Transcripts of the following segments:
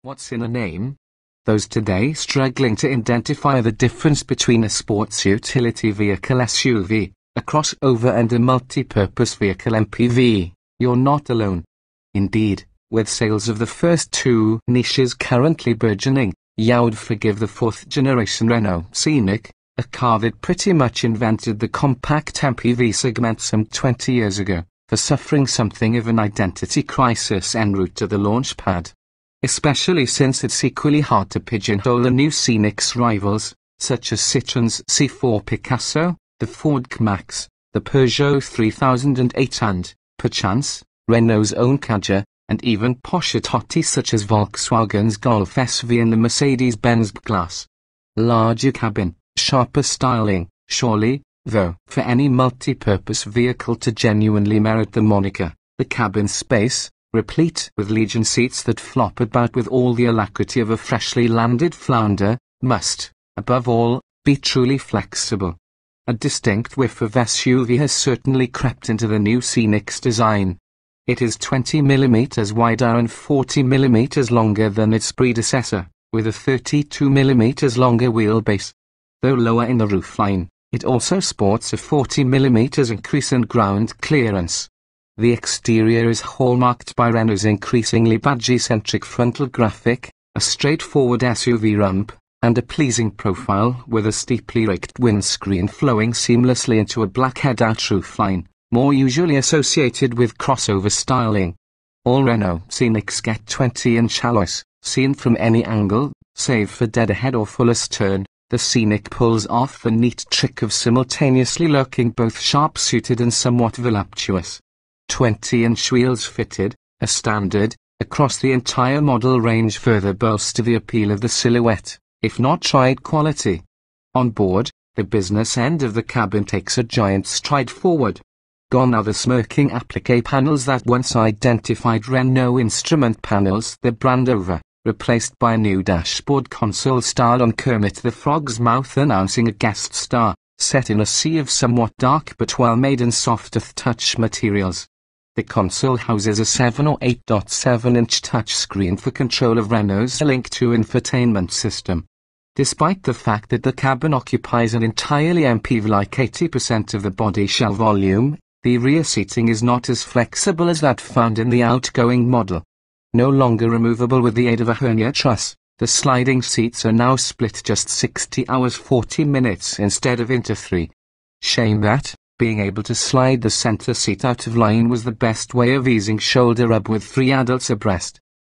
What's in a name? Those today struggling to identify the difference between a sports utility vehicle SUV, a crossover and a multi-purpose vehicle MPV, you're not alone. Indeed, with sales of the first two niches currently burgeoning, you'd forgive the fourth-generation Renault Scénic, a car that pretty much invented the compact MPV segment some 20 years ago, for suffering something of an identity crisis en route to the launch pad. Especially since it's equally hard to pigeonhole the new Scenic's rivals, such as Citroen's C4 Picasso, the Ford K-Max, the Peugeot 3008 and, perchance, Renault's own Kadjar, and even posher totties such as Volkswagen's Golf SV and the Mercedes-Benz B-Class. Larger cabin, sharper styling, surely, though, for any multi-purpose vehicle to genuinely merit the moniker, the cabin space, replete with Legion seats that flop about with all the alacrity of a freshly landed flounder, must, above all, be truly flexible. A distinct whiff of SUV has certainly crept into the new Scenic's design. It is 20 mm wider and 40 mm longer than its predecessor, with a 32 mm longer wheelbase. Though lower in the roofline, it also sports a 40 mm increase in ground clearance. The exterior is hallmarked by Renault's increasingly badgy-centric frontal graphic, a straightforward SUV rump, and a pleasing profile with a steeply raked windscreen flowing seamlessly into a black head-out roofline, more usually associated with crossover styling. All Renault Scénics get 20-inch alloys, seen from any angle, save for dead ahead or full astern. The Scenic pulls off the neat trick of simultaneously looking both sharp-suited and somewhat voluptuous. 20-inch wheels fitted, a standard, across the entire model range further bolster the appeal of the silhouette, if not tried quality. On board, the business end of the cabin takes a giant stride forward. Gone are the smirking applique panels that once identified Renault instrument panels the brand over, replaced by a new dashboard console style on Kermit the Frog's mouth announcing a guest star, set in a sea of somewhat dark but well-made and soft touch materials. The console houses a 7 or 8.7-inch touchscreen for control of Renault's Link 2 infotainment system. Despite the fact that the cabin occupies an entirely MPV-like 80% of the body shell volume, the rear seating is not as flexible as that found in the outgoing model. No longer removable with the aid of a hernia truss, the sliding seats are now split just 60 hours 40 minutes instead of into 3. Shame that, being able to slide the center seat out of line was the best way of easing shoulder rub with 3 adults abreast.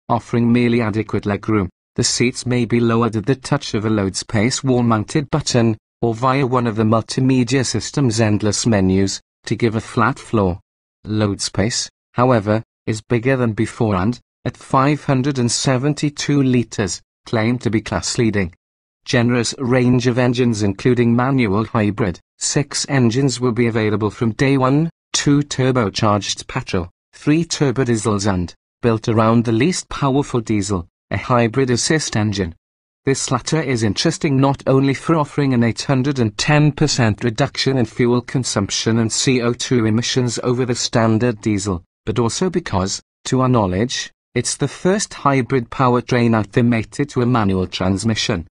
Offering merely adequate legroom, the seats may be lowered at the touch of a load space wall-mounted button, or via one of the multimedia system's endless menus, to give a flat floor. Load space, however, is bigger than before and, at 572 litres, claimed to be class-leading. Generous range of engines including manual hybrid, 6 engines will be available from day one, 2 turbocharged petrol, 3 turbodiesels and, built around the least powerful diesel, a hybrid assist engine. This latter is interesting not only for offering an 810% reduction in fuel consumption and CO2 emissions over the standard diesel, but also because, to our knowledge, it's the first hybrid powertrain out there mated to a manual transmission.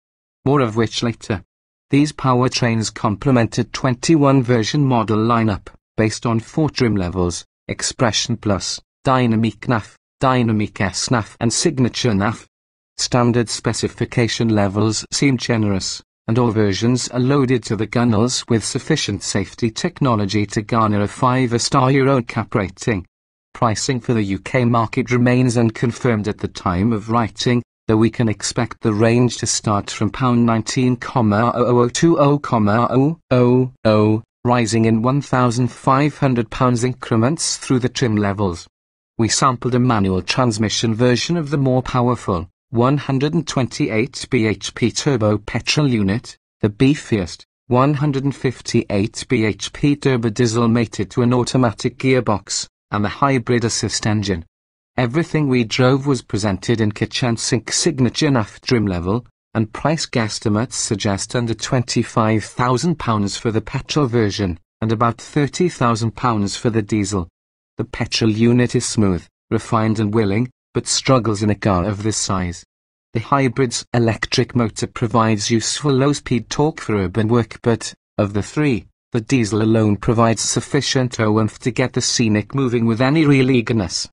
More of which later. These powertrains complemented 21 version model lineup, based on 4 trim levels, Expression Plus, Dynamic NAF, Dynamic S-NAF and Signature NAF. Standard specification levels seem generous, and all versions are loaded to the gunnels with sufficient safety technology to garner a 5-star Euro NCAP rating. Pricing for the UK market remains unconfirmed at the time of writing, though we can expect the range to start from £19,00020,000, rising in £1,500 increments through the trim levels. We sampled a manual transmission version of the more powerful 128 bhp turbo petrol unit, the beefiest 158 bhp turbo diesel mated to an automatic gearbox, and the hybrid assist engine. Everything we drove was presented in kitchen sink signature NAF trim level, and price guesstimates suggest under £25,000 for the petrol version, and about £30,000 for the diesel. The petrol unit is smooth, refined and willing, but struggles in a car of this size. The hybrid's electric motor provides useful low-speed torque for urban work, but, of the three, the diesel alone provides sufficient oomph to get the Scenic moving with any real eagerness.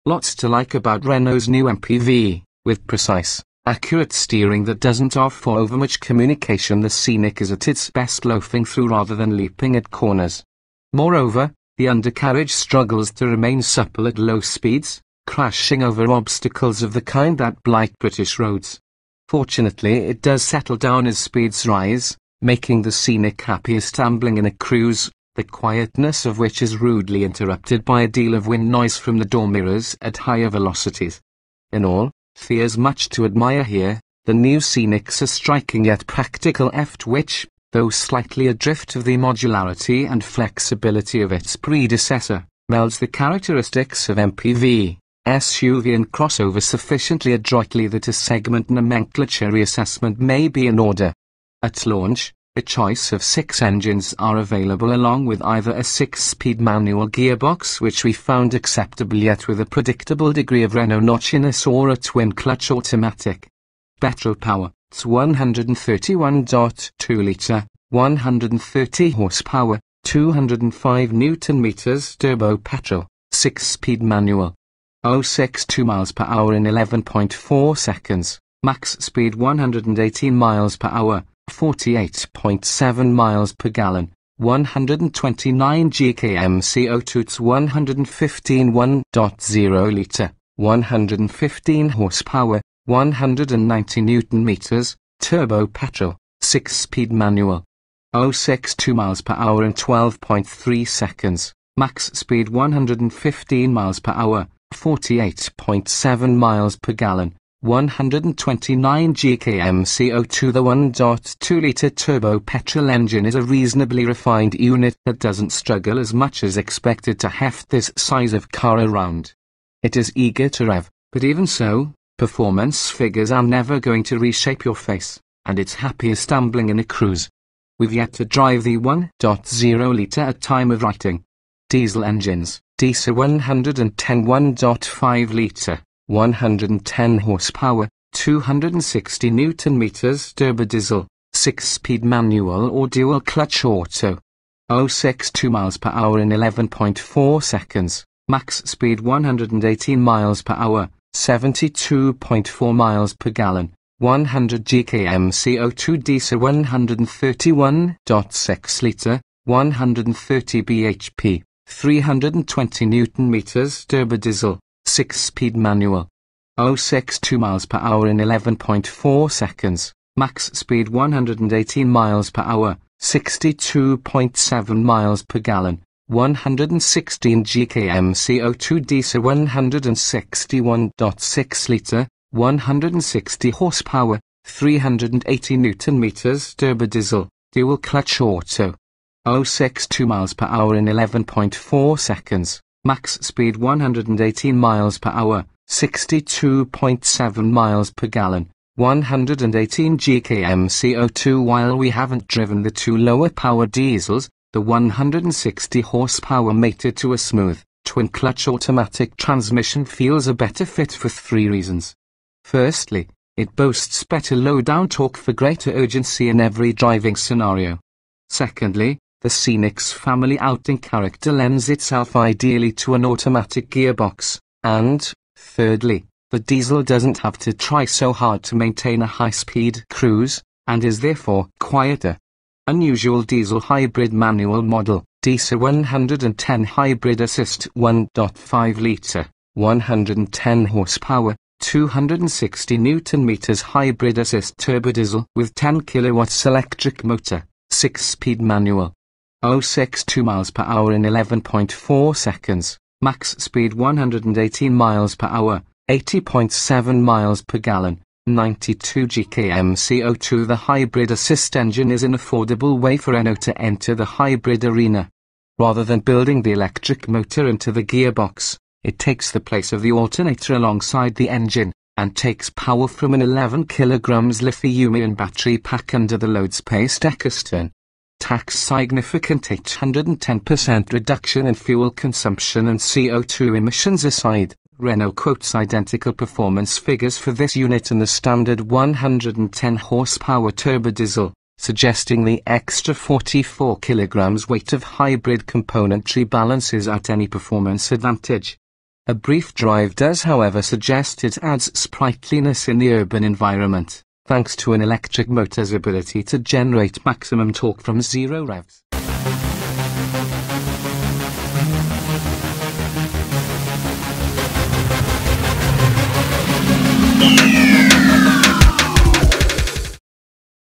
Lots to like about Renault's new MPV, with precise, accurate steering that doesn't offer overmuch communication. The Scenic is at its best loafing through rather than leaping at corners. Moreover, the undercarriage struggles to remain supple at low speeds, crashing over obstacles of the kind that blight British roads. Fortunately, it does settle down as speeds rise, making the Scenic happier stumbling in a cruise, the quietness of which is rudely interrupted by a deal of wind noise from the door mirrors at higher velocities. In all, there's much to admire here. The new Scenic's a striking yet practical effort which, though slightly adrift of the modularity and flexibility of its predecessor, melds the characteristics of MPV, SUV and crossover sufficiently adroitly that a segment nomenclature reassessment may be in order. At launch, a choice of 6 engines are available along with either a 6-speed manual gearbox which we found acceptable yet with a predictable degree of Renault notchiness, or a twin-clutch automatic. Petrol power, it's 131.2 litre, 130 horsepower, 205 Nm turbo petrol, 6-speed manual. 062 miles per hour in 11.4 seconds, max speed 118 miles per hour, 48.7 miles per gallon, 129 GkM CO2 it's 115 1.0 litre, 115 horsepower, 190 Newton meters, turbo petrol, 6-speed manual. 062 miles per hour in 12.3 seconds, max speed 115 miles per hour, 48.7 miles per gallon, 129 GkM CO2. The 1.2 litre turbo petrol engine is a reasonably refined unit that doesn't struggle as much as expected to heft this size of car around. It is eager to rev, but even so, performance figures are never going to reshape your face, and it's happier stumbling in a cruise. We've yet to drive the 1.0 litre at time of writing. Diesel engines. Diesel 110 1.5 litre, 110 horsepower, 260 Newton meters. Turbo diesel, 6-speed manual or dual clutch auto. 062 miles per hour in 11.4 seconds, max speed 118 miles per hour, 72.4 miles per gallon, 100 GkM CO2. Diesel 131.6 litre, 130 bhp. 320 Newton meters. Turbo diesel, 6-speed manual. 062 miles per hour in 11.4 seconds, max speed 118 miles per hour, 62.7 miles per gallon, 116 GkM CO2. Diesel 161.6 litre, 160 horsepower, 380 Newton meters. Turbo diesel, dual clutch auto. 062 miles per hour in 11.4 seconds, max speed 118 miles per hour, 62.7 miles per gallon, 118 GkM CO2. While we haven't driven the two lower power diesels, the 160 horsepower mated to a smooth, twin-clutch automatic transmission feels a better fit for 3 reasons. Firstly, it boasts better low-down torque for greater urgency in every driving scenario. Secondly, the Scenic's family outing character lends itself ideally to an automatic gearbox, and, thirdly, the diesel doesn't have to try so hard to maintain a high-speed cruise, and is therefore quieter. Unusual diesel hybrid manual model, Diesel 110 Hybrid Assist 1.5 litre, 110 horsepower, 260 Newton meters. Hybrid Assist Turbo Diesel with 10 kilowatts electric motor, 6-speed manual. 062 miles per hour in 11.4 seconds, max speed 118 miles per hour, 80.7 miles per gallon, 92 GkM CO2. The hybrid assist engine is an affordable way for Renault to enter the hybrid arena. Rather than building the electric motor into the gearbox, it takes the place of the alternator alongside the engine, and takes power from an 11 kg lithium-ion battery pack under the load space deck astern. Tax significant 810% reduction in fuel consumption and CO2 emissions aside, Renault quotes identical performance figures for this unit in the standard 110 horsepower turbodiesel, suggesting the extra 44 kilograms weight of hybrid componentry balances out any performance advantage. A brief drive does however suggest it adds sprightliness in the urban environment, thanks to an electric motor's ability to generate maximum torque from 0 revs.